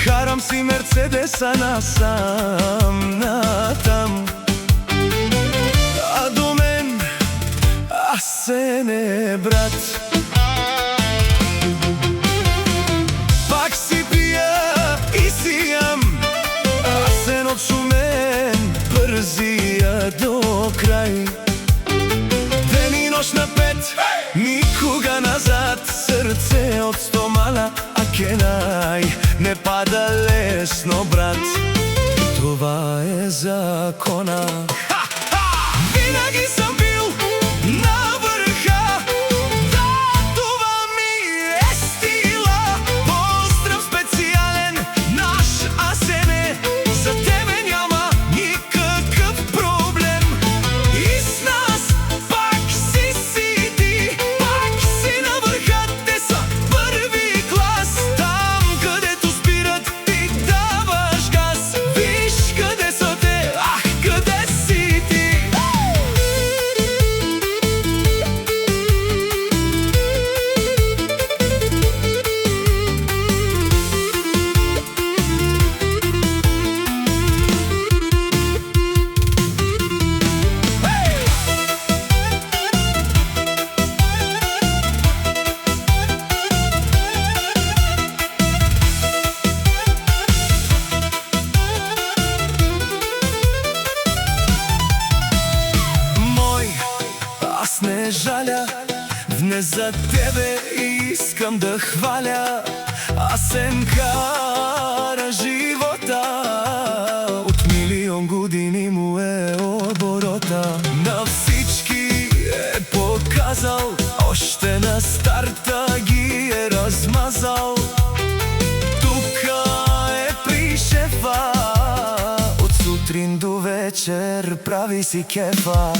Карам си Мерцедеса насам, натам, а до мен Асен е брат. Пак си пия и сијам, Асенот со мен брзија до крај. Ден и ноќ на пет, никога назад, срце од стомана, а кенај не пада лесно, брат. Това е закона. Винаги сам бил на врха, да, това ми е стила. Поздрав специјален, наш Асене, за тебе няма никакъв проблем. И с нас пак си ти, пак си на врха, те са първи клас. Там, където спират, ти даваш газ. Виж къде са те, ах, къде си ти. Аз не жаля, днес за тебе искам да хваля. Асен кара живота, от милион години му е оборота. На всички е показал, още на старта ги е размазал. Тука е при шефа, от сутрин до вечер прави си кефа.